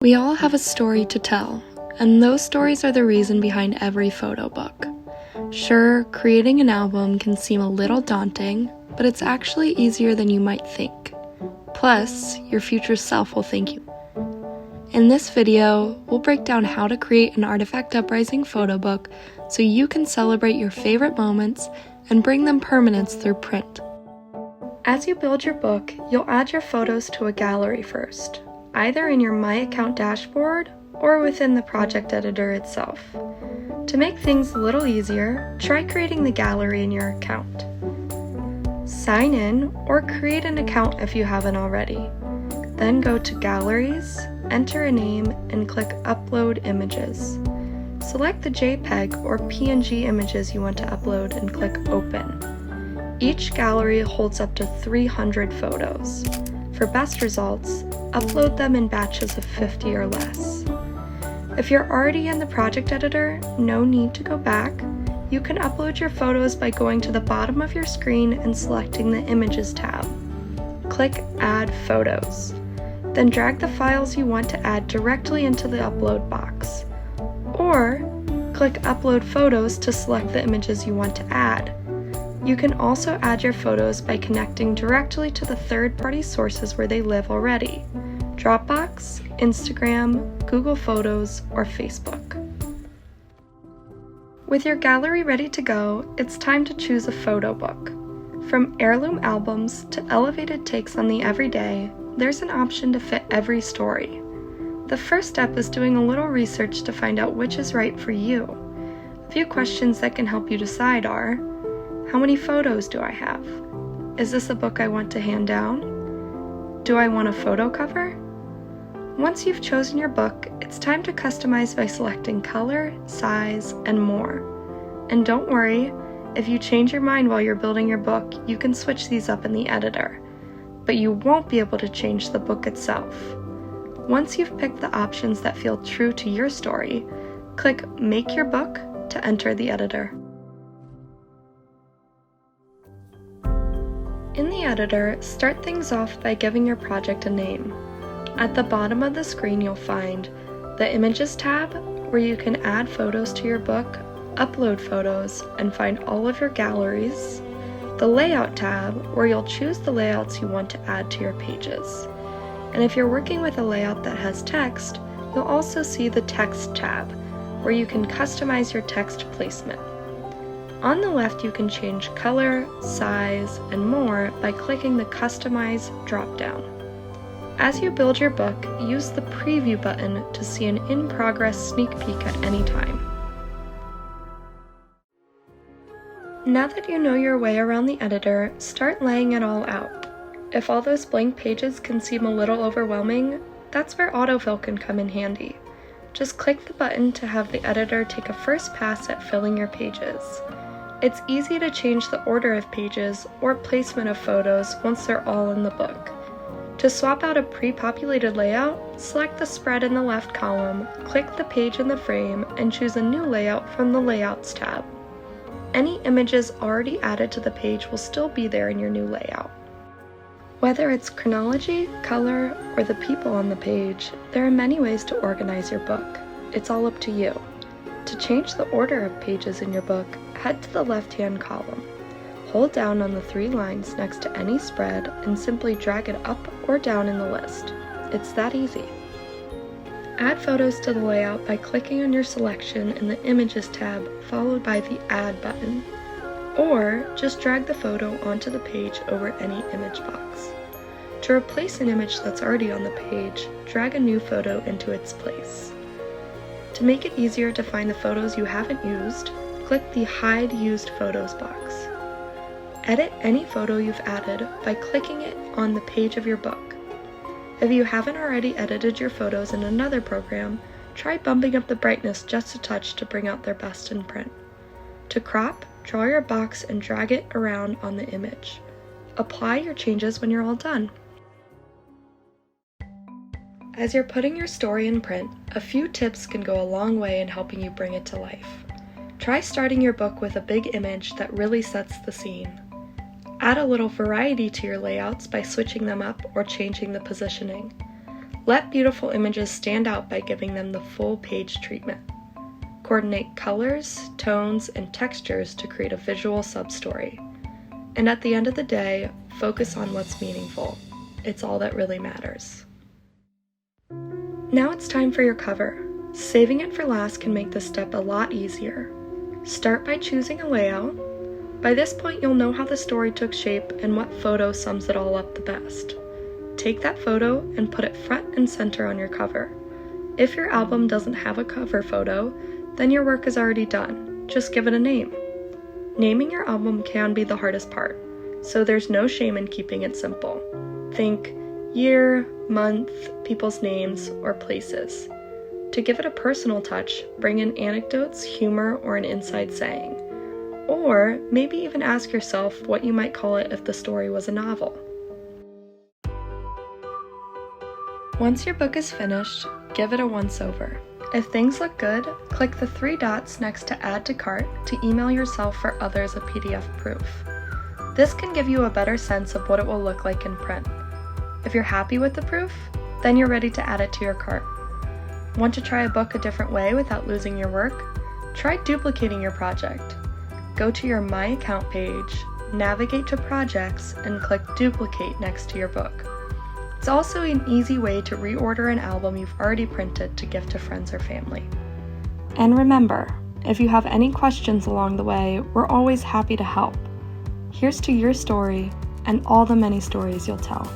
We all have a story to tell, and those stories are the reason behind every photo book. Sure, creating an album can seem a little daunting, but it's actually easier than you might think. Plus, your future self will thank you. In this video, we'll break down how to create an Artifact Uprising photo book so you can celebrate your favorite moments and bring them permanence through print. As you build your book, you'll add your photos to a gallery first, either in your My Account dashboard or within the project editor itself. To make things a little easier, try creating the gallery in your account. Sign in or create an account if you haven't already. Then go to Galleries, enter a name, and click Upload Images. Select the JPEG or PNG images you want to upload and click Open. Each gallery holds up to 300 photos. For best results, upload them in batches of 50 or less. If you're already in the project editor, no need to go back. You can upload your photos by going to the bottom of your screen and selecting the Images tab. Click Add Photos. Then drag the files you want to add directly into the upload box. Or click Upload Photos to select the images you want to add. You can also add your photos by connecting directly to the third-party sources where they live already: Dropbox, Instagram, Google Photos, or Facebook. With your gallery ready to go, it's time to choose a photo book. From heirloom albums to elevated takes on the everyday, there's an option to fit every story. The first step is doing a little research to find out which is right for you. A few questions that can help you decide are: how many photos do I have? Is this a book I want to hand down? Do I want a photo cover? Once you've chosen your book, it's time to customize by selecting color, size, and more. And don't worry, if you change your mind while you're building your book, you can switch these up in the editor. But you won't be able to change the book itself. Once you've picked the options that feel true to your story, click Make Your Book to enter the editor. In the editor, start things off by giving your project a name. At the bottom of the screen, you'll find the Images tab, where you can add photos to your book, upload photos, and find all of your galleries. The Layout tab, where you'll choose the layouts you want to add to your pages. And if you're working with a layout that has text, you'll also see the Text tab, where you can customize your text placement. On the left, you can change color, size, and more by clicking the Customize dropdown. As you build your book, use the Preview button to see an in-progress sneak peek at any time. Now that you know your way around the editor, start laying it all out. If all those blank pages can seem a little overwhelming, that's where autofill can come in handy. Just click the button to have the editor take a first pass at filling your pages. It's easy to change the order of pages or placement of photos once they're all in the book. To swap out a pre-populated layout, select the spread in the left column, click the page in the frame, and choose a new layout from the Layouts tab. Any images already added to the page will still be there in your new layout. Whether it's chronology, color, or the people on the page, there are many ways to organize your book. It's all up to you. To change the order of pages in your book, head to the left-hand column. Hold down on the 3 lines next to any spread and simply drag it up or down in the list. It's that easy. Add photos to the layout by clicking on your selection in the Images tab, followed by the Add button. Or just drag the photo onto the page over any image box. To replace an image that's already on the page, drag a new photo into its place. To make it easier to find the photos you haven't used, click the Hide Used Photos box. Edit any photo you've added by clicking it on the page of your book. If you haven't already edited your photos in another program, try bumping up the brightness just a touch to bring out their best in print. To crop, draw your box and drag it around on the image. Apply your changes when you're all done. As you're putting your story in print, a few tips can go a long way in helping you bring it to life. Try starting your book with a big image that really sets the scene. Add a little variety to your layouts by switching them up or changing the positioning. Let beautiful images stand out by giving them the full page treatment. Coordinate colors, tones, and textures to create a visual sub-story. And at the end of the day, focus on what's meaningful. It's all that really matters. Now it's time for your cover. Saving it for last can make this step a lot easier. Start by choosing a layout. By this point, you'll know how the story took shape and what photo sums it all up the best. Take that photo and put it front and center on your cover. If your album doesn't have a cover photo, then your work is already done. Just give it a name. Naming your album can be the hardest part, so there's no shame in keeping it simple. Think year, month, people's names, or places. To give it a personal touch, bring in anecdotes, humor, or an inside saying. Or maybe even ask yourself what you might call it if the story was a novel. Once your book is finished, give it a once-over. If things look good, click the 3 dots next to Add to Cart to email yourself or others a PDF proof. This can give you a better sense of what it will look like in print. If you're happy with the proof, then you're ready to add it to your cart. Want to try a book a different way without losing your work? Try duplicating your project. Go to your My Account page, navigate to Projects, and click Duplicate next to your book. It's also an easy way to reorder an album you've already printed to gift to friends or family. And remember, if you have any questions along the way, we're always happy to help. Here's to your story and all the many stories you'll tell.